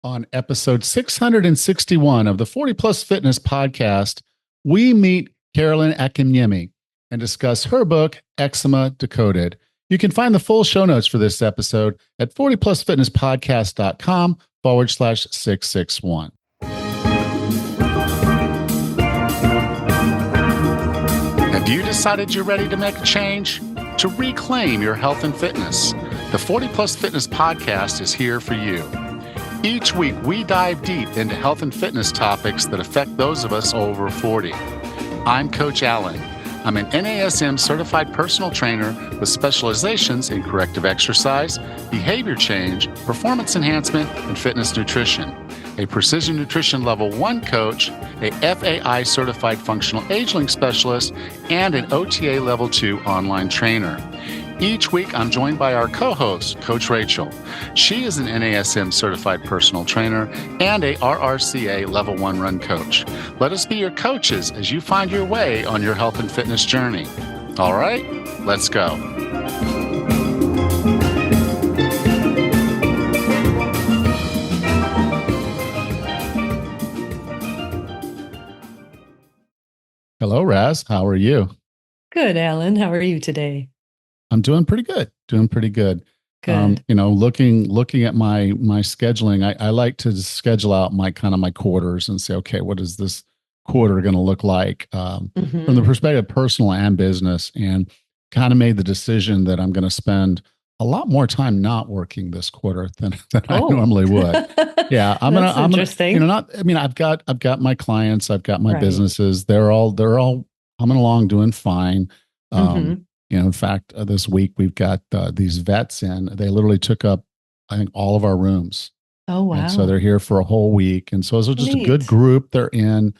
On episode 661 of the 40 Plus Fitness podcast, we meet Carolyn Akinyemi and discuss her book, Eczema Decoded. You can find the full show notes for this episode at 40plusfitnesspodcast.com/661. Have you decided you're ready to make a change? To reclaim your health and fitness? The 40 Plus Fitness podcast is here for you. Each week, we dive deep into health and fitness topics that affect those of us over 40. I'm Coach Allen. I'm an NASM certified personal trainer with specializations in corrective exercise, behavior change, performance enhancement, and fitness nutrition. A Precision Nutrition Level 1 coach, a FAI certified functional age-link specialist, and an OTA Level 2 online trainer. Each week, I'm joined by our co-host, Coach Rachel. She is an NASM certified personal trainer and a RRCA Level 1 run coach. Let us be your coaches as you find your way on your health and fitness journey. All right, let's go. Hello, Raz. How are you? Good, Alan. How are you today? I'm doing pretty good. Good. Looking at my scheduling, I like to schedule out my quarters and say, okay, what is this quarter going to look like from the perspective of personal and business, and kind of made the decision that I'm going to spend a lot more time not working this quarter than I normally would. Yeah, interesting. I've got my clients, I've got my businesses. They're all coming along, doing fine. In fact, this week we've got these vets in. They literally took up, I think, all of our rooms. Oh, wow. And so they're here for a whole week. And so it was just Neat. a good group they're in.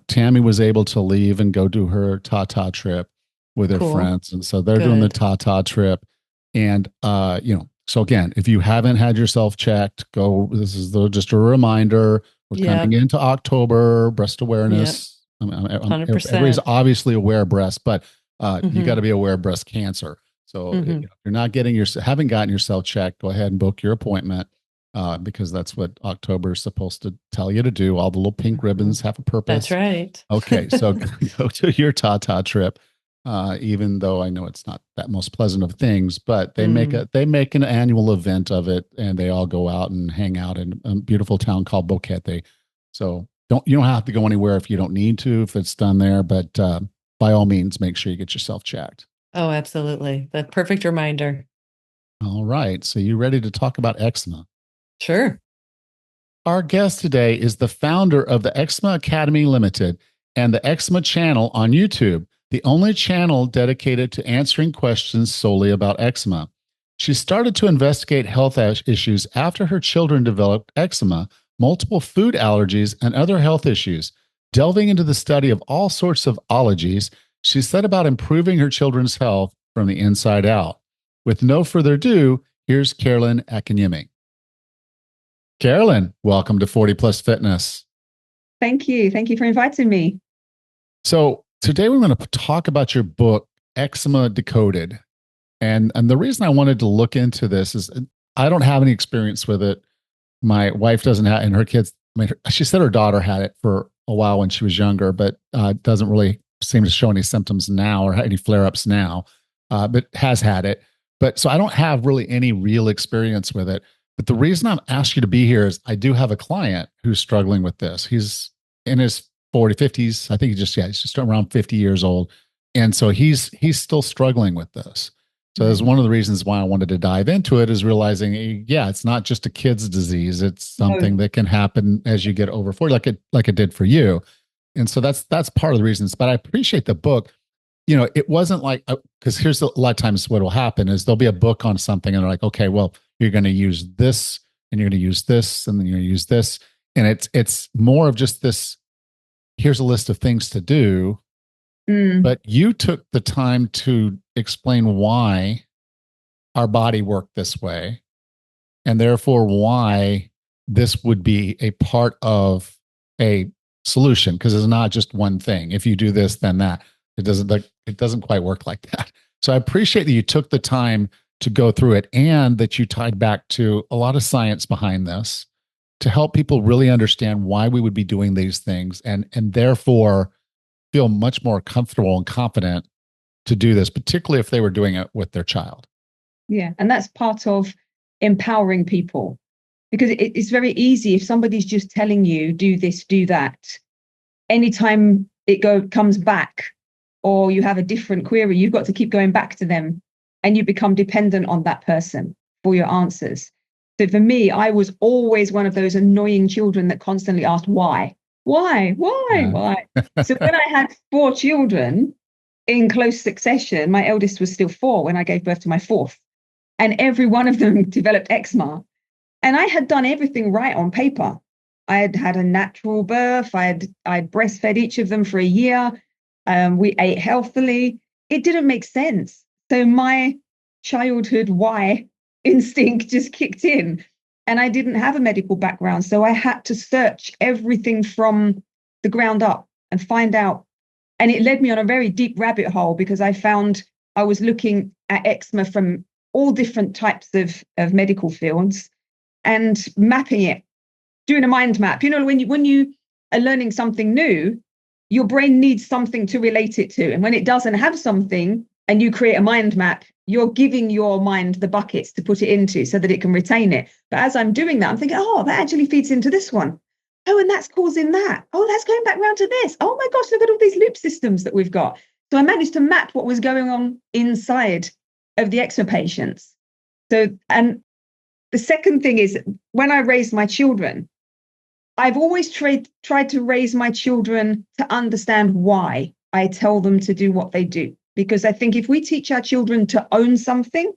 Tammy was able to leave and go do her Tata trip with her friends. And so they're doing the Tata trip. And, so again, if you haven't had yourself checked, go. This is just a reminder. We're coming into October, breast awareness. Yep. 100%. Everybody's obviously aware of breast, but you got to be aware of breast cancer. So if you're not haven't gotten yourself checked, go ahead and book your appointment because that's what October is supposed to tell you to do. All the little pink ribbons have a purpose. That's right. Okay, so go to your Tata trip, even though I know it's not that most pleasant of things, but they make an annual event of it, and they all go out and hang out in a beautiful town called Boquete. So you don't have to go anywhere if you don't need to, if it's done there, but by all means, make sure you get yourself checked. Oh, absolutely. The perfect reminder. All right. So you ready to talk about eczema? Sure. Our guest today is the founder of the Eczema Academy Limited and the Eczema channel on YouTube, the only channel dedicated to answering questions solely about eczema. She started to investigate health issues after her children developed eczema, multiple food allergies, and other health issues. Delving into the study of all sorts of ologies, she set about improving her children's health from the inside out. With no further ado, here's Carolyn Akinyemi. Carolyn, welcome to 40 Plus Fitness. Thank you. Thank you for inviting me. So today we're going to talk about your book, Eczema Decoded. And the reason I wanted to look into this is I don't have any experience with it. My wife doesn't have, and her kids, she said her daughter had it for a while when she was younger, but doesn't really seem to show any symptoms now or any flare-ups now, but has had it. But so I don't have really any real experience with it. But the reason I'm asking you to be here is I do have a client who's struggling with this. He's in his 50s. I think he's just around 50 years old. And so he's still struggling with this. So that's one of the reasons why I wanted to dive into it, is realizing, it's not just a kid's disease. It's something that can happen as you get over 40, like it did for you. And so that's part of the reasons. But I appreciate the book. It wasn't like, because here's a lot of times what will happen is there'll be a book on something and they're like, okay, well, you're going to use this and you're going to use this and then you're going to use this. And it's more of just this, here's a list of things to do. But you took the time to explain why our body worked this way, and therefore why this would be a part of a solution, because it's not just one thing. If you do this, then that. It doesn't quite work like that. So I appreciate that you took the time to go through it, and that you tied back to a lot of science behind this to help people really understand why we would be doing these things and therefore feel much more comfortable and confident to do this, particularly if they were doing it with their child. Yeah. And that's part of empowering people, because it's very easy if somebody's just telling you, do this, do that. Anytime it comes back or you have a different query, you've got to keep going back to them and you become dependent on that person for your answers. So for me, I was always one of those annoying children that constantly asked, why? Why? So when I had 4 children in close succession, my eldest was still 4 when I gave birth to my 4th. And every one of them developed eczema. And I had done everything right on paper. I had had a natural birth. I'd breastfed each of them for a year. We ate healthily. It didn't make sense. So my childhood why instinct just kicked in. And I didn't have a medical background. So I had to search everything from the ground up and find out. And it led me on a very deep rabbit hole, because I found I was looking at eczema from all different types of medical fields and mapping it, doing a mind map. You know, when you are learning something new, your brain needs something to relate it to. And when it doesn't have something and you create a mind map, you're giving your mind the buckets to put it into so that it can retain it. But as I'm doing that, I'm thinking, oh, that actually feeds into this one. Oh, and that's causing that. Oh, that's going back round to this. Oh my gosh, look at all these loop systems that we've got. So I managed to map what was going on inside of the eczema patients. So, and the second thing is, when I raised my children, I've always tried to raise my children to understand why I tell them to do what they do. Because I think if we teach our children to own something,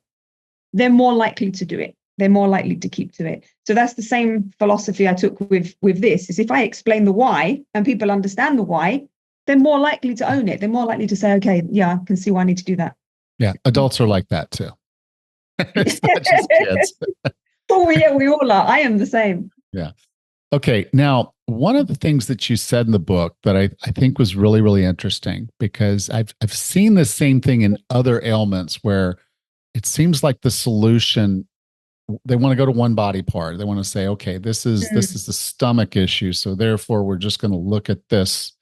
they're more likely to do it. They're more likely to keep to it. So that's the same philosophy I took with this, is if I explain the why and people understand the why, they're more likely to own it. They're more likely to say, okay, yeah, I can see why I need to do that. Yeah, adults are like that too. It's not just kids. Oh, yeah, we all are. I am the same. Yeah. Okay. Now, one of the things that you said in the book that I think was really, really interesting, because I've seen the same thing in other ailments where it seems like the solution, they want to go to one body part. They want to say, okay, this is the stomach issue, so therefore we're just going to look at this.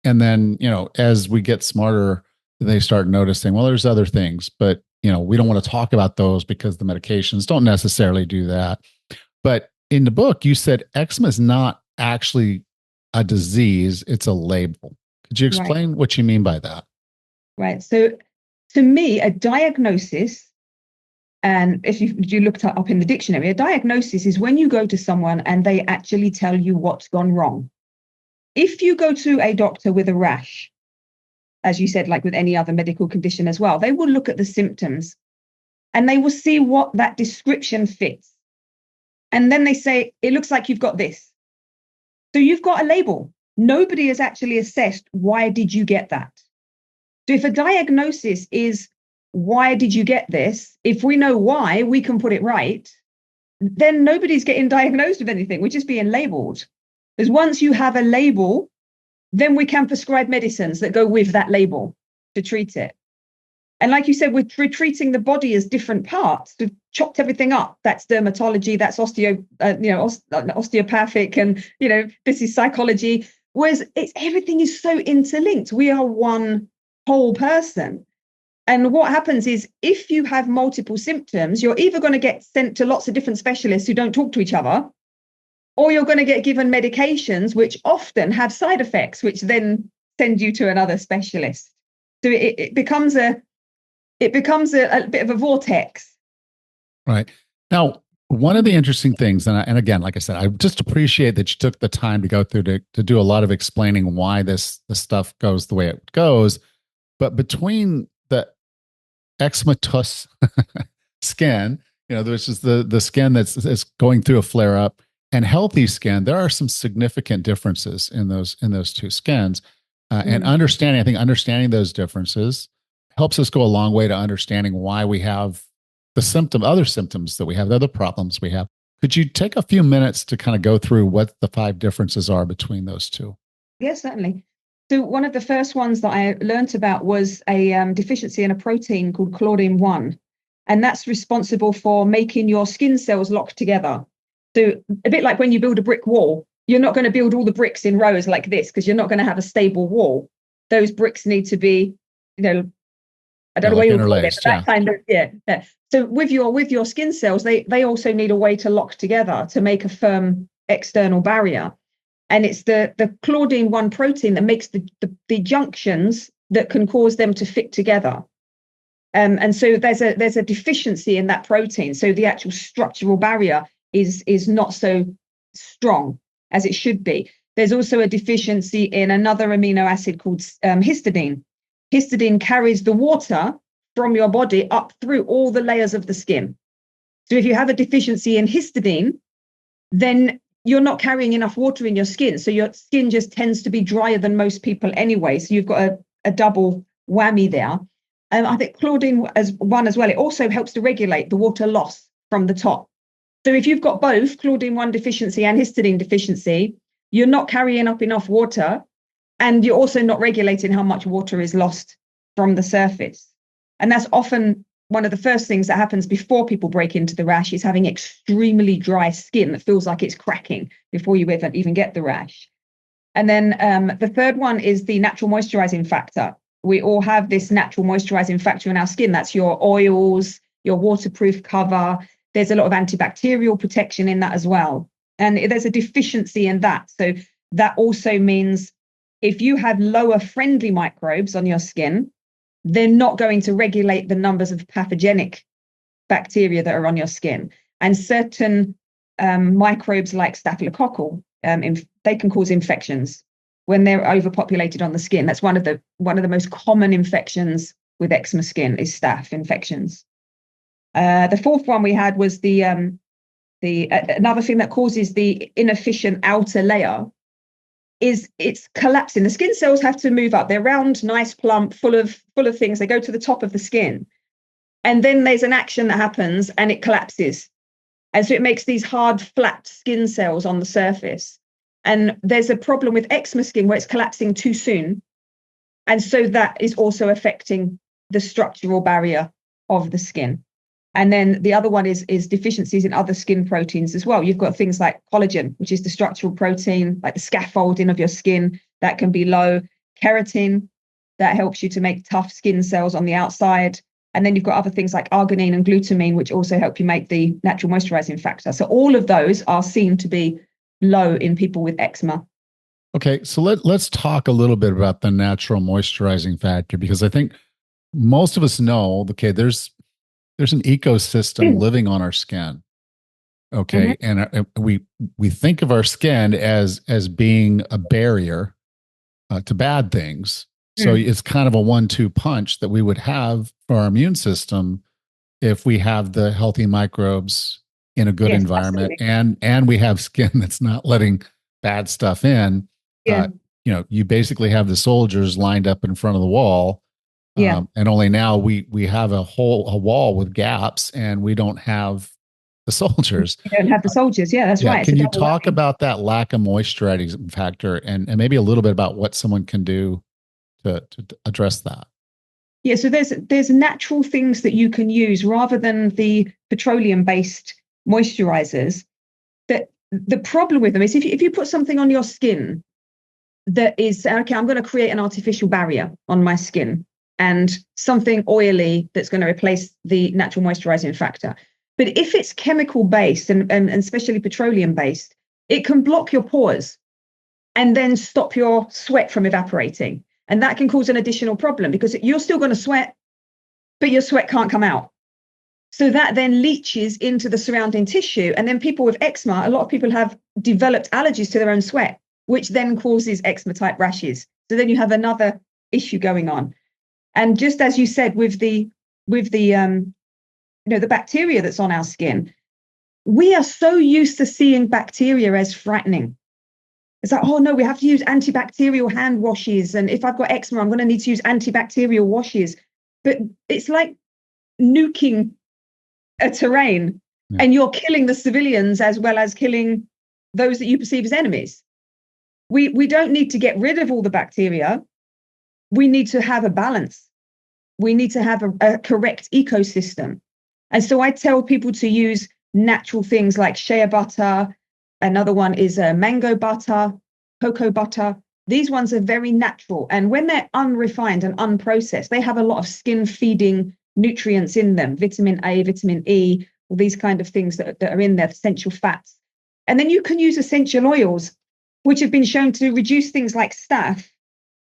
And then, as we get smarter, they start noticing, well, there's other things, but we don't want to talk about those because the medications don't necessarily do that. But in the book, you said eczema is not actually a disease, it's a label. Could you explain what you mean by that? Right. So to me, a diagnosis, and if you looked up in the dictionary, a diagnosis is when you go to someone and they actually tell you what's gone wrong. If you go to a doctor with a rash, as you said, like with any other medical condition as well, they will look at the symptoms and they will see what that description fits. And then they say, it looks like you've got this. So you've got a label. Nobody has actually assessed, why did you get that? So if a diagnosis is, why did you get this? If we know why, we can put it right. Then nobody's getting diagnosed with anything. We're just being labeled. Because once you have a label, then we can prescribe medicines that go with that label to treat it. And like you said, we're treating the body as different parts. We've chopped everything up. That's dermatology, that's osteopathic, and this is psychology. Whereas everything is so interlinked. We are one whole person. And what happens is, if you have multiple symptoms, you're either going to get sent to lots of different specialists who don't talk to each other, or you're going to get given medications which often have side effects, which then send you to another specialist. So it becomes a bit of a vortex. Right. Now, one of the interesting things, and again, like I said, I just appreciate that you took the time to go through to do a lot of explaining why this stuff goes the way it goes. But between the eczematous skin, which is the skin that's going through a flare up, and healthy skin, there are some significant differences in those two skins. And understanding those differences helps us go a long way to understanding why we have other symptoms that we have, the other problems we have. Could you take a few minutes to kind of go through what the 5 differences are between those two? Yes, certainly. So one of the first ones that I learned about was a deficiency in a protein called claudin 1. And that's responsible for making your skin cells lock together. So a bit like when you build a brick wall, you're not going to build all the bricks in rows like this because you're not going to have a stable wall. Those bricks need to be, I don't know what you call it, but that kind of, yeah. So with your skin cells, they also need a way to lock together to make a firm external barrier. And it's the claudin 1 protein that makes the junctions that can cause them to fit together. And so there's a deficiency in that protein. So the actual structural barrier is not so strong as it should be. There's also a deficiency in another amino acid called histidine. Histidine carries the water from your body up through all the layers of the skin. So if you have a deficiency in histidine, then you're not carrying enough water in your skin. So your skin just tends to be drier than most people anyway. So you've got a double whammy there. And I think claudin as well, it also helps to regulate the water loss from the top. So if you've got both claudin 1 deficiency and histidine deficiency, you're not carrying up enough water, and you're also not regulating how much water is lost from the surface. And that's often one of the first things that happens before people break into the rash, is having extremely dry skin that feels like it's cracking before you even get the rash. And then the third one is the natural moisturizing factor. We all have this natural moisturizing factor in our skin. That's your oils, your waterproof cover. There's a lot of antibacterial protection in that as well. And there's a deficiency in that. So that also means if you have lower friendly microbes on your skin, they're not going to regulate the numbers of pathogenic bacteria that are on your skin. And certain microbes like staphylococcal, they can cause infections when they're overpopulated on the skin. That's one of the most common infections with eczema skin is staph infections. The fourth one we had was the another thing that causes the inefficient outer layer is it's collapsing. The skin cells have to move up. They're round, nice, plump, full of things. They go to the top of the skin. And then there's an action that happens and it collapses. And so it makes these hard, flat skin cells on the surface. And there's a problem with eczema skin where it's collapsing too soon. And so that is also affecting the structural barrier of the skin. And then the other one is deficiencies in other skin proteins as well. You've got things like collagen, which is the structural protein, like the scaffolding of your skin, that can be low. Keratin, that helps you to make tough skin cells on the outside. And then you've got other things like arginine and glutamine, which also help you make the natural moisturizing factor. So all of those are seen to be low in people with eczema. Okay, so let's talk a little bit about the natural moisturizing factor, because I think most of us know, okay, there's an ecosystem living on our skin. Okay. Mm-hmm. And we think of our skin as being a barrier to bad things. So it's kind of a 1-2 punch that we would have for our immune system if we have the healthy microbes in a good environment, and we have skin that's not letting bad stuff in. Yeah. You basically have the soldiers lined up in front of the wall. Yeah. And only now we have a wall with gaps, and we don't have the soldiers. We don't have the soldiers. Yeah, that's right. Can you talk about that lack of moisturizing factor and maybe a little bit about what someone can do to address that? Yeah, so there's natural things that you can use rather than the petroleum-based moisturizers. That the problem with them is if you put something on your skin that is, okay, I'm going to create an artificial barrier on my skin, and something oily that's going to replace the natural moisturizing factor. But if it's chemical based and especially petroleum based, it can block your pores and then stop your sweat from evaporating. And that can cause an additional problem because you're still going to sweat, but your sweat can't come out. So that then leaches into the surrounding tissue. And then people with eczema, a lot of people have developed allergies to their own sweat, which then causes eczema type rashes. So then you have another issue going on. And just as you said, with the bacteria that's on our skin, we are so used to seeing bacteria as frightening. It's like, oh no, we have to use antibacterial hand washes. And if I've got eczema, I'm going to need to use antibacterial washes. But it's like nuking a terrain, and you're killing the civilians as well as killing those that you perceive as enemies. We don't need to get rid of all the bacteria. We need to have a balance. We need to have a correct ecosystem. And so I tell people to use natural things like shea butter. Another one is mango butter, cocoa butter. These ones are very natural. And when they're unrefined and unprocessed, they have a lot of skin feeding nutrients in them, vitamin A, vitamin E, all these kind of things that are in there, essential fats. And then you can use essential oils, which have been shown to reduce things like staph,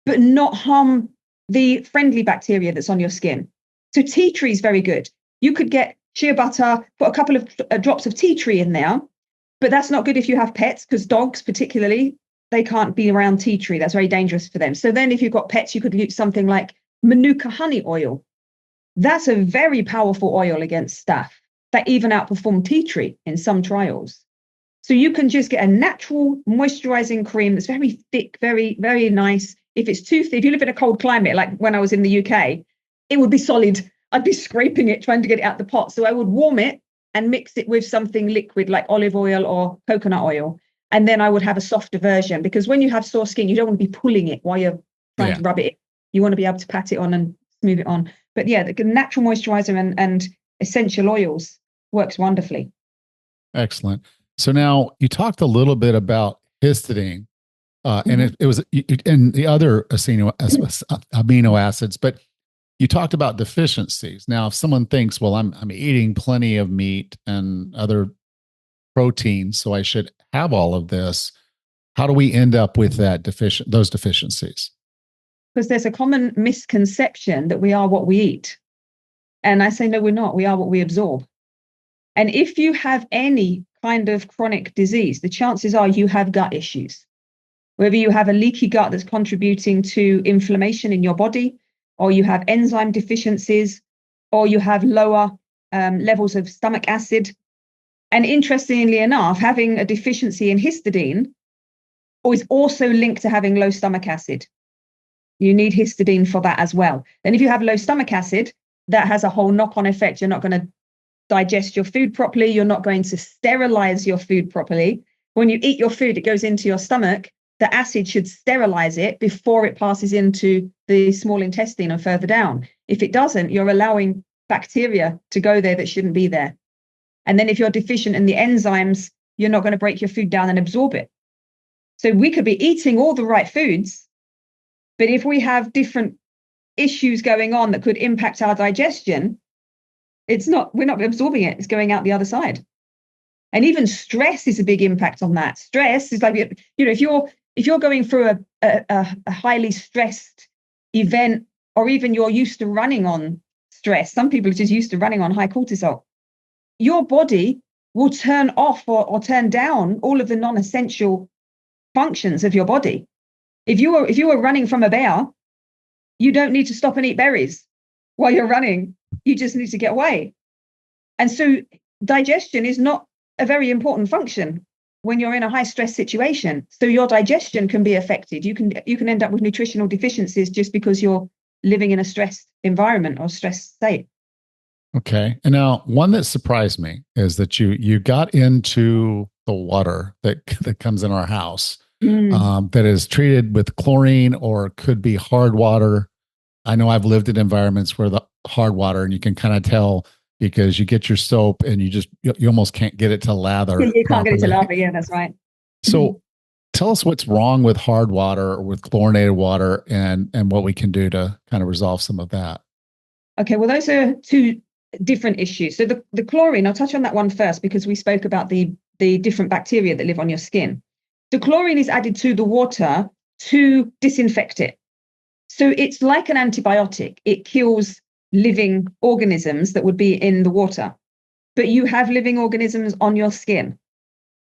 but not harm the friendly bacteria that's on your skin. So tea tree is very good. You could get shea butter, put a couple of drops of tea tree in there, but that's not good if you have pets, because dogs particularly, they can't be around tea tree. That's very dangerous for them. So then if you've got pets, you could use something like Manuka honey oil. That's a very powerful oil against staph that even outperformed tea tree in some trials. So you can just get a natural moisturizing cream that's very thick, very, very nice. If it's too thick, if you live in a cold climate, like when I was in the UK, it would be solid. I'd be scraping it, trying to get it out the pot. So I would warm it and mix it with something liquid like olive oil or coconut oil. And then I would have a softer version, because when you have sore skin, you don't want to be pulling it while you're trying to rub it in. You want to be able to pat it on and smooth it on. But yeah, the natural moisturizer and essential oils works wonderfully. Excellent. So now you talked a little bit about histidine, and it was in the other amino acids, but you talked about deficiencies. Now, if someone thinks, well, I'm eating plenty of meat and other proteins, so I should have all of this, how do we end up with those deficiencies? Because there's a common misconception that we are what we eat. And I say, no, we're not. We are what we absorb. And if you have any kind of chronic disease, the chances are you have gut issues. Whether you have a leaky gut that's contributing to inflammation in your body, or you have enzyme deficiencies, or you have lower levels of stomach acid. And interestingly enough, having a deficiency in histidine is also linked to having low stomach acid. You need histidine for that as well. Then if you have low stomach acid, that has a whole knock-on effect. You're not going to digest your food properly. You're not going to sterilize your food properly. When you eat your food, it goes into your stomach. The acid should sterilize it before it passes into the small intestine or further down. If it doesn't, you're allowing bacteria to go there that shouldn't be there. And then if you're deficient in the enzymes, you're not going to break your food down and absorb it. So we could be eating all the right foods, but if we have different issues going on that could impact our digestion, we're not absorbing it. It's going out the other side. And even stress is a big impact on that. Stress is like, if you're going through a highly stressed event, or even you're used to running on stress, some people are just used to running on high cortisol, your body will turn off or turn down all of the non-essential functions of your body. If you were running from a bear, you don't need to stop and eat berries while you're running. You just need to get away. And so digestion is not a very important function when you're in a high stress situation. So your digestion can be affected. You can end up with nutritional deficiencies just because you're living in a stressed environment or stressed state. Okay. And now one that surprised me is that you got into the water that comes in our house that is treated with chlorine or could be hard water. I know I've lived in environments where the hard water, and you can kind of tell because you get your soap and you almost can't get it to lather. You can't get it to lather. Yeah, that's right. So tell us what's wrong with hard water or with chlorinated water and what we can do to kind of resolve some of that. Okay, well, those are two different issues. So the chlorine, I'll touch on that one first because we spoke about the different bacteria that live on your skin. The chlorine is added to the water to disinfect it. So it's like an antibiotic. It kills living organisms that would be in the water, but you have living organisms on your skin.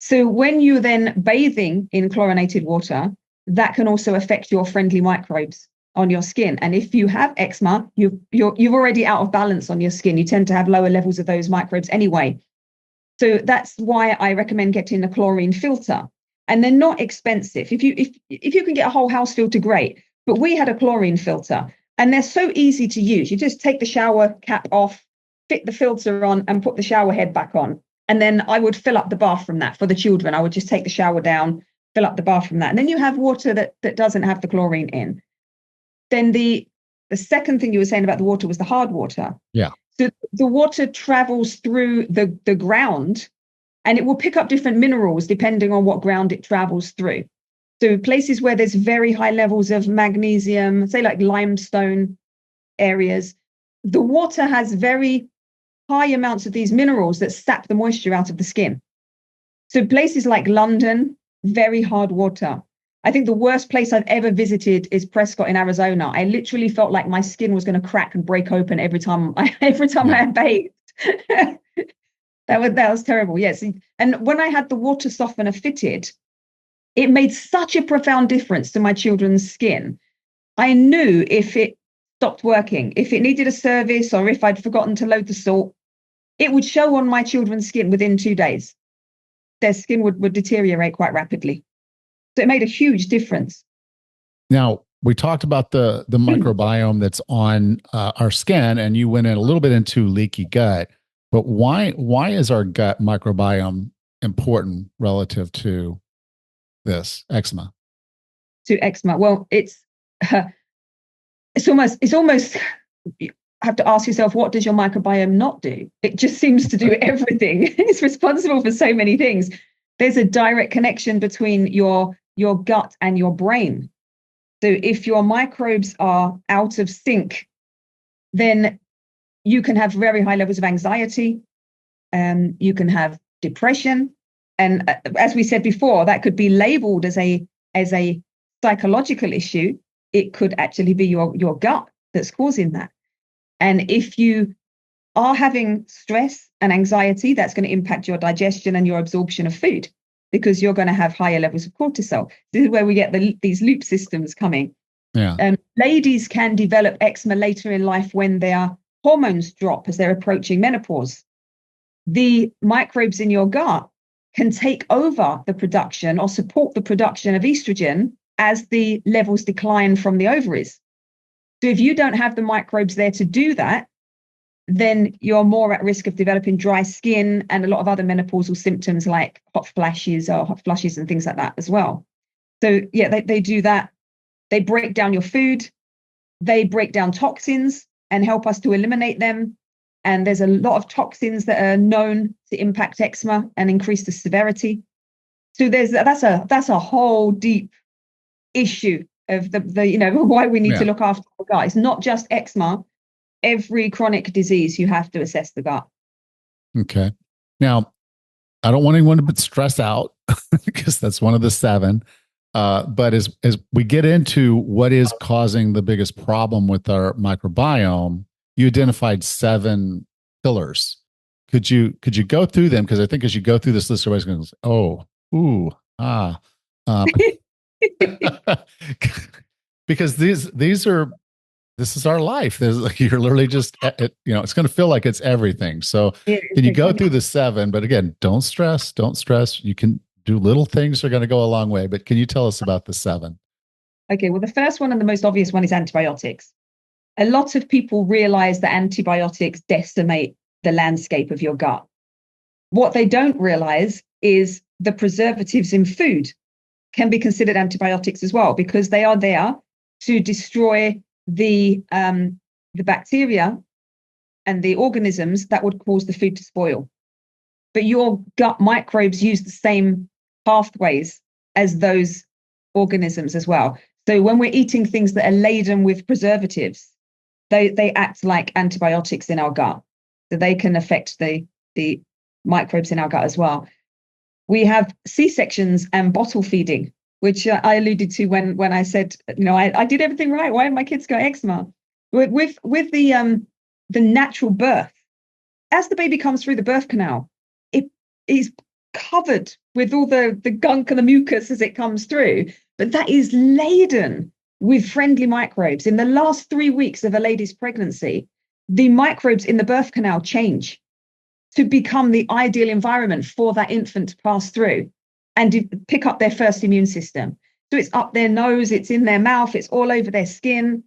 So when you're then bathing in chlorinated water, that can also affect your friendly microbes on your skin. And if you have eczema, you're already out of balance on your skin. You tend to have lower levels of those microbes anyway. So that's why I recommend getting a chlorine filter. And they're not expensive. If you can get a whole house filter, great. But we had a chlorine filter, and they're so easy to use. You just take the shower cap off, fit the filter on, and put the shower head back on. And then I would fill up the bath from that for the children. I would just take the shower down, fill up the bath from that. And then you have water that doesn't have the chlorine in. Then the second thing you were saying about the water was the hard water. Yeah. So the water travels through the ground, and it will pick up different minerals depending on what ground it travels through. So places where there's very high levels of magnesium, say like limestone areas, the water has very high amounts of these minerals that sap the moisture out of the skin. So places like London, very hard water. I think the worst place I've ever visited is Prescott in Arizona. I literally felt like my skin was going to crack and break open every time I had bathed. that was terrible. Yes. And when I had the water softener fitted, it made such a profound difference to my children's skin. I knew if it stopped working, if it needed a service, or if I'd forgotten to load the salt, it would show on my children's skin within 2 days. Their skin would deteriorate quite rapidly. So it made a huge difference. Now, we talked about the microbiome that's on our skin, and you went in a little bit into leaky gut. But why is our gut microbiome important relative to this eczema? To eczema? Well, it's almost you have to ask yourself, what does your microbiome not do? It just seems to do everything. It's responsible for so many things. There's a direct connection between your gut and your brain. So if your microbes are out of sync, then you can have very high levels of anxiety, you can have depression. And as we said before, that could be labeled as a psychological issue. It could actually be your gut that's causing that. And if you are having stress and anxiety, that's going to impact your digestion and your absorption of food, because you're going to have higher levels of cortisol. This is where we get these loop systems coming. Yeah. Ladies can develop eczema later in life when their hormones drop as they're approaching menopause. The microbes in your gut can take over the production or support the production of estrogen as the levels decline from the ovaries. So if you don't have the microbes there to do that, then you're more at risk of developing dry skin and a lot of other menopausal symptoms like hot flashes and things like that as well. So yeah, they do that. They break down your food. They break down toxins and help us to eliminate them. And there's a lot of toxins that are known to impact eczema and increase the severity. So that's a whole deep issue of the why we need to look after the gut. It's not just eczema. Every chronic disease, you have to assess the gut. Okay. Now, I don't want anyone to be stressed out because that's one of the 7. But as we get into what is causing the biggest problem with our microbiome, you identified 7 pillars. Could you go through them? Because I think as you go through this list, everybody's going to say, "Oh, ooh, ah," because this is our life. You're literally just, it's going to feel like it's everything. So can you go through the 7? But again, don't stress. You can do little things that are going to go a long way. But can you tell us about the 7? Okay, well, the first one and the most obvious one is antibiotics. A lot of people realize that antibiotics decimate the landscape of your gut. What they don't realize is the preservatives in food can be considered antibiotics as well, because they are there to destroy the bacteria and the organisms that would cause the food to spoil. But your gut microbes use the same pathways as those organisms as well. So when we're eating things that are laden with preservatives, they act like antibiotics in our gut. So they can affect the microbes in our gut as well. We have C-sections and bottle feeding, which I alluded to when I said, I did everything right. Why did my kids got eczema? With the natural birth, as the baby comes through the birth canal, it is covered with all the gunk and the mucus as it comes through, but that is laden with friendly microbes. In the last 3 weeks of a lady's pregnancy, the microbes in the birth canal change to become the ideal environment for that infant to pass through and pick up their first immune system. So it's up their nose, it's in their mouth, it's all over their skin.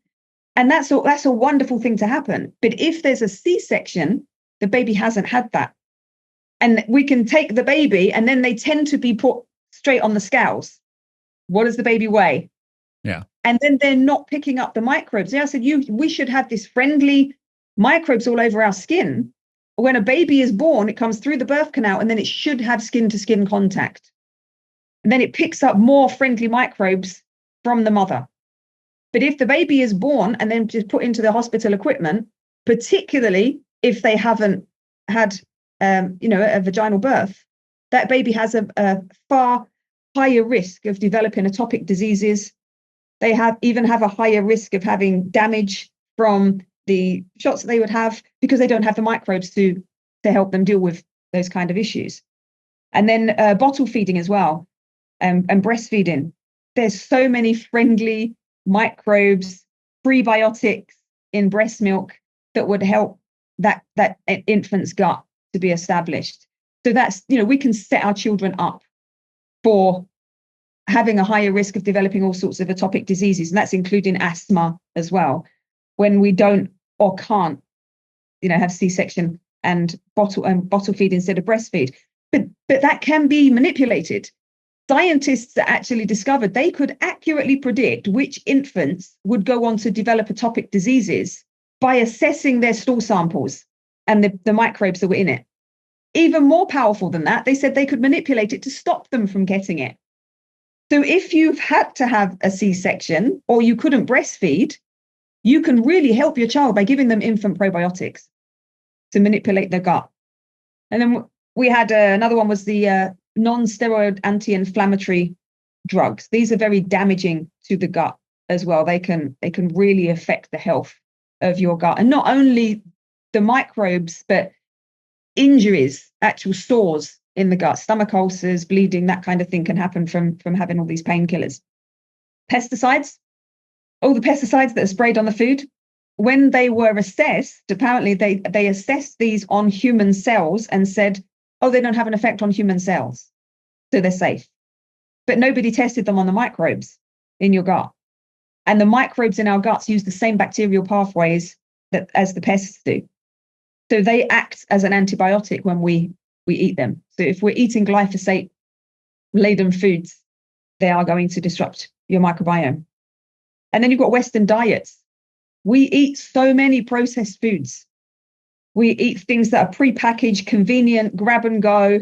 And that's a wonderful thing to happen. But if there's a C-section, the baby hasn't had that. And we can take the baby and then they tend to be put straight on the scales. What does the baby weigh? Yeah. And then they're not picking up the microbes. I said, we should have this friendly microbes all over our skin. When a baby is born, it comes through the birth canal and then it should have skin-to-skin contact. And then it picks up more friendly microbes from the mother. But if the baby is born and then just put into the hospital equipment, particularly if they haven't had, a vaginal birth, that baby has a far higher risk of developing atopic diseases. They even have a higher risk of having damage from the shots that they would have because they don't have the microbes to help them deal with those kind of issues. And then bottle feeding as well, and breastfeeding. There's so many friendly microbes, prebiotics in breast milk that would help that infant's gut to be established. So that's, we can set our children up for having a higher risk of developing all sorts of atopic diseases, and that's including asthma as well, when we don't or can't, have C-section and bottle feed instead of breastfeed. But that can be manipulated. Scientists actually discovered they could accurately predict which infants would go on to develop atopic diseases by assessing their stool samples and the microbes that were in it. Even more powerful than that, they said they could manipulate it to stop them from getting it. So if you've had to have a C-section or you couldn't breastfeed, you can really help your child by giving them infant probiotics to manipulate their gut. And then we had another one was the non-steroid anti-inflammatory drugs. These are very damaging to the gut as well. They can really affect the health of your gut. And not only the microbes, but injuries, actual sores in the gut, stomach ulcers, bleeding, that kind of thing can happen from having all these painkillers. Pesticides, all the pesticides that are sprayed on the food, when they were assessed, apparently they assessed these on human cells and said, oh, they don't have an effect on human cells, so they're safe. But nobody tested them on the microbes in your gut. And the microbes in our guts use the same bacterial pathways as the pests do. So they act as an antibiotic when we eat them. So if we're eating glyphosate-laden foods, they are going to disrupt your microbiome. And then you've got Western diets. We eat so many processed foods. We eat things that are prepackaged, convenient, grab and go.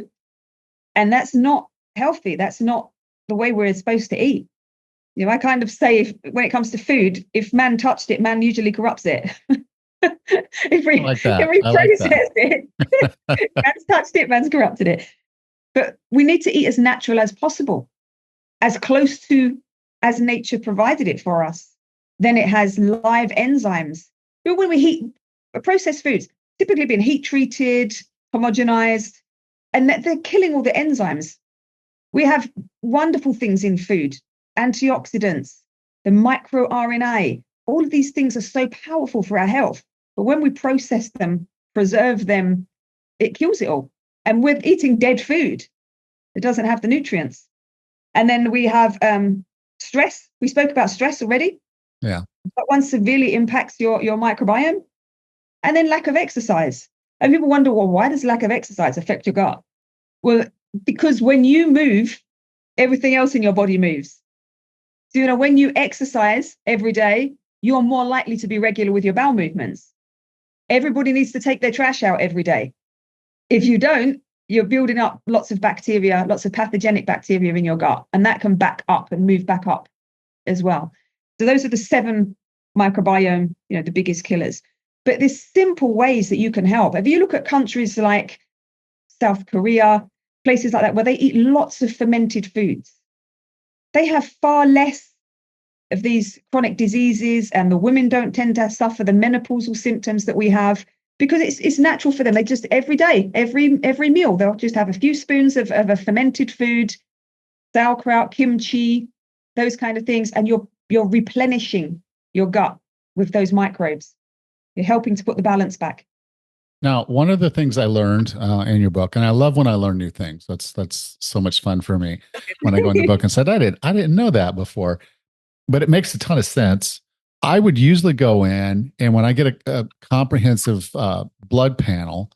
And that's not healthy. That's not the way we're supposed to eat. I kind of say, when it comes to food, if man touched it, man usually corrupts it. if we process it, man's touched it, man's corrupted it. But we need to eat as natural as possible, as close to as nature provided it for us. Then it has live enzymes. But when we heat processed foods, typically being heat treated, homogenized, and they're killing all the enzymes. We have wonderful things in food, antioxidants, the microRNA. All of these things are so powerful for our health. But when we process them, preserve them, it kills it all. And we're eating dead food. It doesn't have the nutrients. And then we have stress. We spoke about stress already. Yeah. That one severely impacts your microbiome. And then lack of exercise. And people wonder, well, why does lack of exercise affect your gut? Well, because when you move, everything else in your body moves. So, when you exercise every day, you're more likely to be regular with your bowel movements. Everybody needs to take their trash out every day. If you don't, you're building up lots of bacteria, lots of pathogenic bacteria in your gut, and that can back up and move back up as well. So those are the 7 microbiome, the biggest killers. But there's simple ways that you can help. If you look at countries like South Korea, places like that, where they eat lots of fermented foods, they have far less of these chronic diseases, and the women don't tend to suffer the menopausal symptoms that we have, because it's natural for them. They just every day, every meal, they'll just have a few spoons of a fermented food, sauerkraut, kimchi, those kind of things, and you're replenishing your gut with those microbes. You're helping to put the balance back. Now, one of the things I learned in your book, and I love when I learn new things. That's so much fun for me when I go in the book and said, I didn't know that before, but it makes a ton of sense. I would usually go in, and when I get a comprehensive blood panel,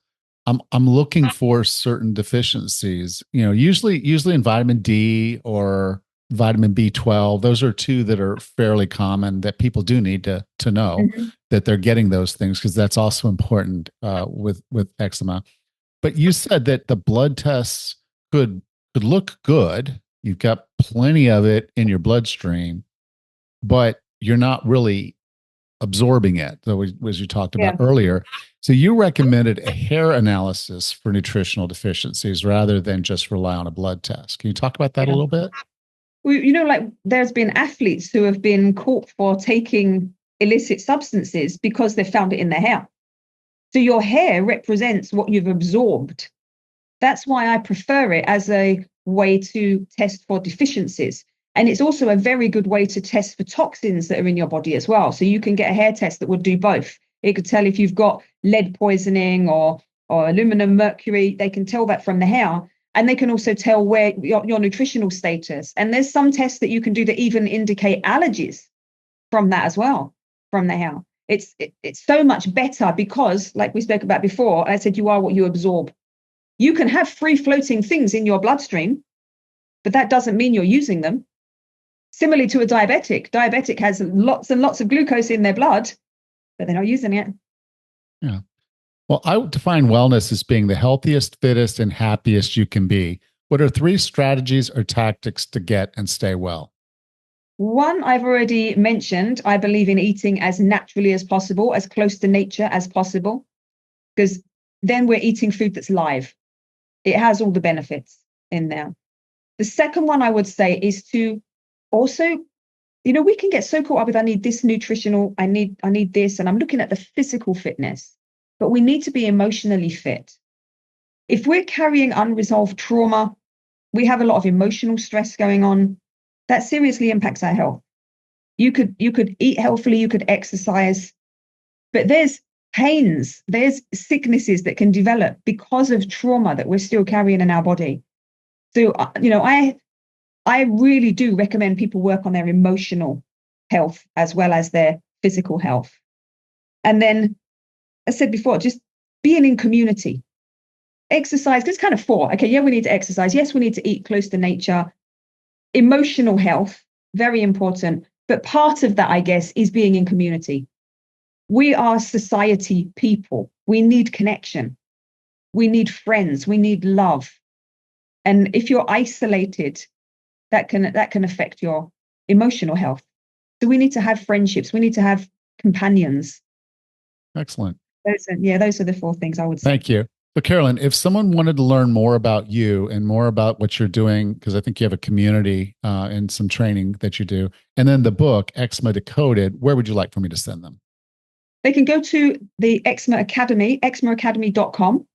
I'm looking for certain deficiencies. Usually in vitamin D or vitamin B12. Those are two that are fairly common that people do need to know that they're getting those things, because that's also important with eczema. But you said that the blood tests could look good. You've got plenty of it in your bloodstream, but you're not really absorbing it, as you talked about earlier. So you recommended a hair analysis for nutritional deficiencies rather than just rely on a blood test. Can you talk about that a little bit? Well, like there's been athletes who have been caught for taking illicit substances because they found it in their hair. So your hair represents what you've absorbed. That's why I prefer it as a way to test for deficiencies. And it's also a very good way to test for toxins that are in your body as well. So you can get a hair test that would do both. It could tell if you've got lead poisoning or aluminum, mercury. They can tell that from the hair. And they can also tell where your nutritional status. And there's some tests that you can do that even indicate allergies from that as well, from the hair. It's so much better because, like we spoke about before, I said you are what you absorb. You can have free floating things in your bloodstream, but that doesn't mean you're using them. Similarly to a diabetic. Diabetic has lots and lots of glucose in their blood, but they're not using it. Yeah. Well, I would define wellness as being the healthiest, fittest, and happiest you can be. What are 3 strategies or tactics to get and stay well? One, I've already mentioned. I believe in eating as naturally as possible, as close to nature as possible, because then we're eating food that's live. It has all the benefits in there. The second one I would say is to also, we can get so caught up with, I need this nutritional, I need this, and I'm looking at the physical fitness, but we need to be emotionally fit. If we're carrying unresolved trauma, we have a lot of emotional stress going on, that seriously impacts our health. You could eat healthily, you could exercise, but there's pains, there's sicknesses that can develop because of trauma that we're still carrying in our body. So, I really do recommend people work on their emotional health as well as their physical health. And then, as I said before, just being in community. Exercise, there's kind of 4. Okay, yeah, we need to exercise. Yes, we need to eat close to nature. Emotional health, very important. But part of that, I guess, is being in community. We are society people. We need connection. We need friends. We need love. And if you're isolated, that can affect your emotional health. So we need to have friendships. We need to have companions. Excellent. Those are the 4 things I would say. Thank you. So Carolyn, if someone wanted to learn more about you and more about what you're doing, because I think you have a community and some training that you do, and then the book, Eczema Decoded, where would you like for me to send them? They can go to the Eczema Academy, eczemaacademy.com.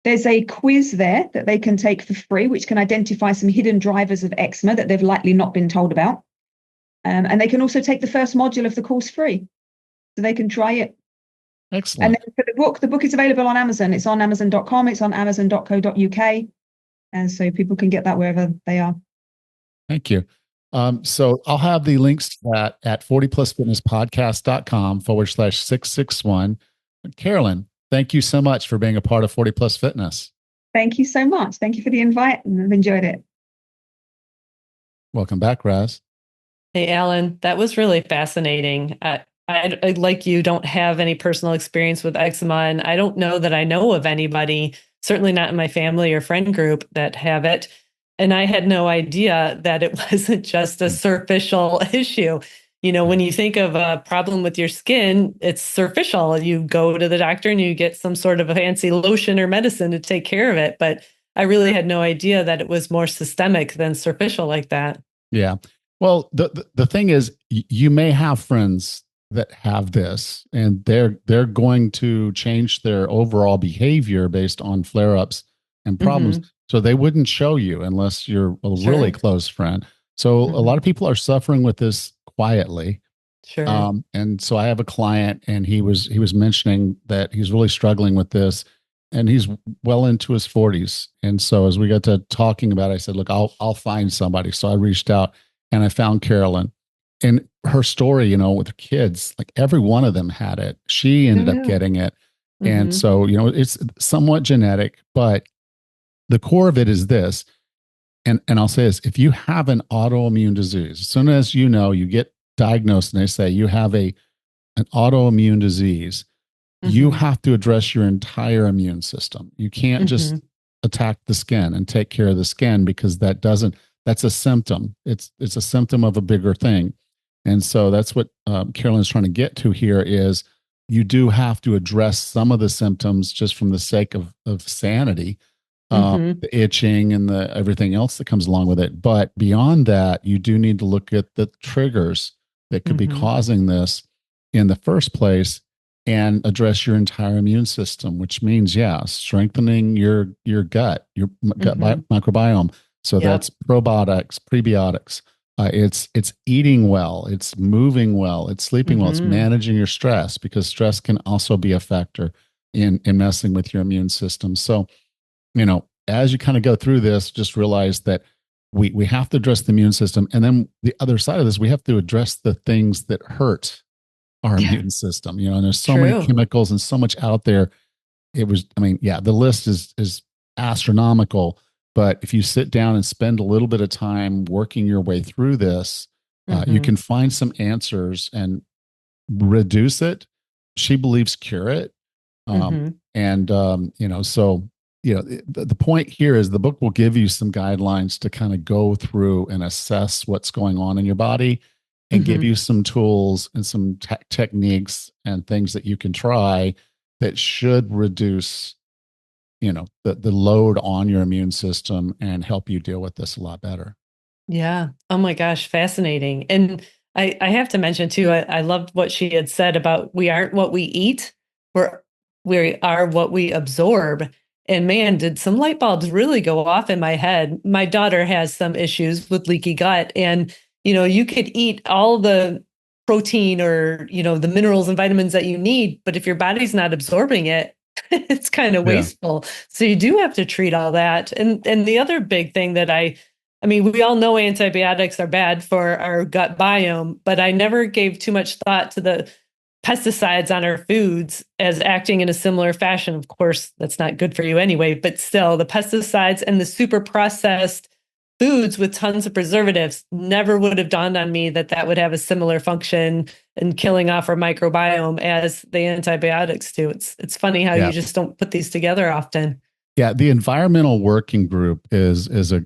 There's a quiz there that they can take for free, which can identify some hidden drivers of eczema that they've likely not been told about. And they can also take the first module of the course free. So they can try it. Excellent. And then for the book is available on Amazon. It's on amazon.com. It's on amazon.co.uk. And so people can get that wherever they are. Thank you. So I'll have the links to that at 40plusfitnesspodcast.com/661. Carolyn, thank you so much for being a part of 40 Plus Fitness. Thank you so much. Thank you for the invite, and I've enjoyed it. Welcome back, Raz. Hey, Alan, that was really fascinating. I, like you, don't have any personal experience with eczema, and I don't know that I know of anybody, certainly not in my family or friend group, that have it. And I had no idea that it wasn't just a superficial issue. When you think of a problem with your skin, it's superficial. You go to the doctor and you get some sort of a fancy lotion or medicine to take care of it. But I really had no idea that it was more systemic than superficial like that. Yeah. Well, the thing is, you may have friends that have this, and they're going to change their overall behavior based on flare-ups and problems. Mm-hmm. So they wouldn't show you unless you're a really close friend. So a lot of people are suffering with this quietly. Sure. And so I have a client, and he was mentioning that he's really struggling with this, and he's well into his 40s. And so as we got to talking about it, I said, look, I'll find somebody. So I reached out and I found Carolyn, and her story, with her kids, like every one of them had it. She ended up getting it. Mm-hmm. And so, it's somewhat genetic, but the core of it is this: And I'll say this, if you have an autoimmune disease, as soon as you get diagnosed and they say you have an autoimmune disease, you Mm-hmm. have to address your entire immune system. You can't Mm-hmm. just attack the skin and take care of the skin, because that's a symptom. It's a symptom of a bigger thing. And so that's what Carolyn's trying to get to here is you do have to address some of the symptoms just from the sake of sanity, Mm-hmm. the itching and the everything else that comes along with it. But beyond that, you do need to look at the triggers that could be Mm-hmm. causing this in the first place and address your entire immune system, which means, yeah, strengthening your gut, your Mm-hmm. microbiome. So Yep. that's probiotics, prebiotics. It's eating well, it's moving well, it's sleeping well, it's Mm-hmm. managing your stress, because stress can also be a factor in messing with your immune system. So, as you kind of go through this, just realize that we have to address the immune system, and then the other side of this, we have to address the things that hurt our Yeah. immune system. And there's so many True. chemicals and so much out there. I mean, yeah, the list is astronomical. But if you sit down and spend a little bit of time working your way through this, you Mm-hmm. can find some answers and reduce it. She believes cure it. Mm-hmm. The point here is the book will give you some guidelines to kind of go through and assess what's going on in your body, and give Mm-hmm. you some tools and some techniques and things that you can try that should reduce, the load on your immune system and help you deal with this a lot better. Yeah. Oh my gosh, fascinating. And I have to mention too, I loved what she had said about we aren't what we eat, we're we are what we absorb. And man, did some light bulbs really go off in my head. My daughter has some issues with leaky gut, and you could eat all the protein or the minerals and vitamins that you need, but if your body's not absorbing it, it's kind of Yeah. wasteful. So you do have to treat all that. And the other big thing that I mean, we all know antibiotics are bad for our gut biome, but I never gave too much thought to the pesticides on our foods as acting in a similar fashion. Of course, that's not good for you anyway, but still, the pesticides and the super processed foods with tons of preservatives never would have dawned on me that that would have a similar function in killing off our microbiome as the antibiotics do. It's funny how Yeah. you just don't put these together often. Yeah, the Environmental Working Group is a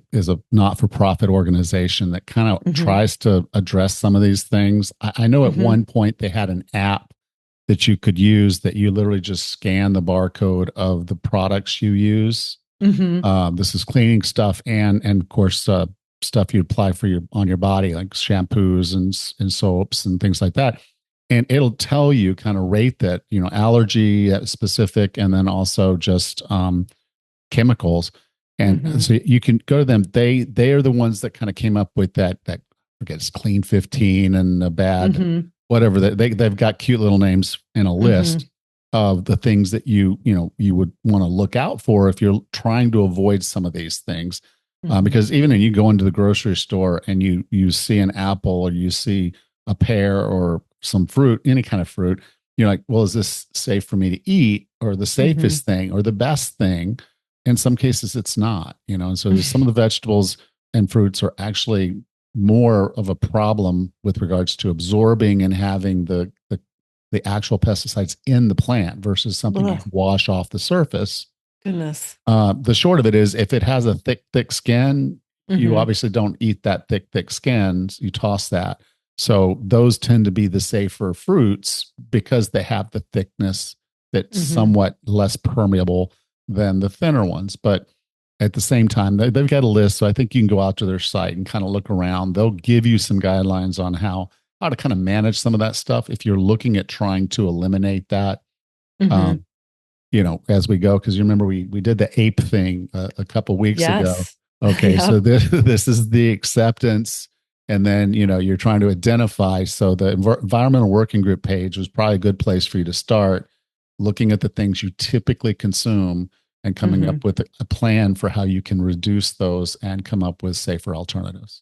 not-for-profit organization that kind of Mm-hmm. tries to address some of these things. I know at Mm-hmm. one point they had an app that you could use that you literally just scan the barcode of the products you use. Mm-hmm. This is cleaning stuff and of course stuff you apply on your body, like shampoos and soaps and things like that. And it'll tell you, kind of rate that, allergy specific, and then also just chemicals. And Mm-hmm. so you can go to them. They are the ones that kind of came up with that I guess clean 15 and a bad Mm-hmm. whatever. They've got cute little names in a Mm-hmm. list of the things that you would want to look out for if you're trying to avoid some of these things. Mm-hmm. Because even when you go into the grocery store and you see an apple or you see a pear or some fruit, any kind of fruit, you're like, well, is this safe for me to eat, or the safest thing or the best thing? In some cases, it's not. And so there's some of the vegetables and fruits are actually more of a problem with regards to absorbing and having the actual pesticides in the plant versus something you Ugh, can wash off the surface. goodness. The short of it is, if it has a thick skin, you Mm-hmm. obviously don't eat that thick skin. You toss that. So those tend to be the safer fruits because they have the thickness that's Mm-hmm. somewhat less permeable than the thinner ones. But at the same time, they've got a list. So I think you can go out to their site and kind of look around. They'll give you some guidelines on how to kind of manage some of that stuff if you're looking at trying to eliminate that. Mm-hmm. Um, as we go, because you remember we did the ape thing a couple weeks ago. Yes. Okay, so Yep. this is the acceptance, and then you're trying to identify. So the environmental working group page was probably a good place for you to start looking at the things you typically consume and coming Mm-hmm. up with a plan for how you can reduce those and come up with safer alternatives.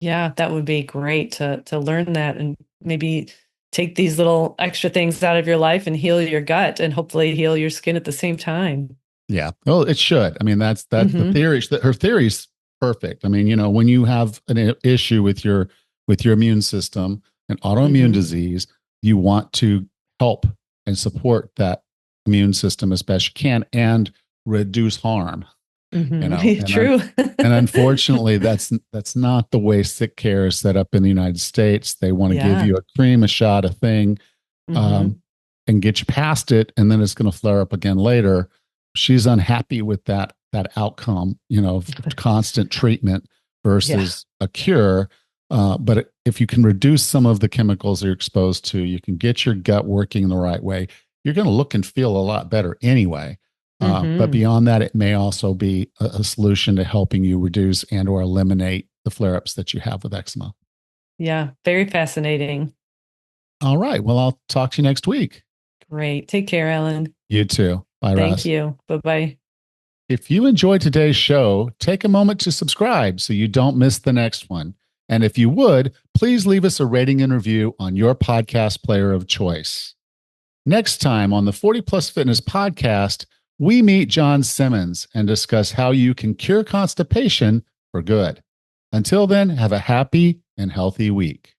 Yeah, that would be great to learn that and maybe take these little extra things out of your life and heal your gut and hopefully heal your skin at the same time. Yeah, well, it should. I mean, that's the Mm-hmm. theory. Her theories perfect. I mean, when you have an issue with your immune system, an autoimmune disease, you want to help and support that immune system as best you can and reduce harm. True. And unfortunately, that's not the way sick care is set up in the United States. They want to give you a cream, a shot, a thing, and get you past it, and then it's going to flare up again later. She's unhappy with that outcome, of constant treatment versus a cure. But if you can reduce some of the chemicals you're exposed to, you can get your gut working the right way. You're going to look and feel a lot better anyway. But beyond that, it may also be a solution to helping you reduce and or eliminate the flare-ups that you have with eczema. Yeah, very fascinating. All right. Well, I'll talk to you next week. Great. Take care, Alan. You too. Bye, Ross. Thank you. Bye-bye. If you enjoyed today's show, take a moment to subscribe so you don't miss the next one. And if you would, please leave us a rating and review on your podcast player of choice. Next time on the 40 Plus Fitness podcast, we meet John Simmons and discuss how you can cure constipation for good. Until then, have a happy and healthy week.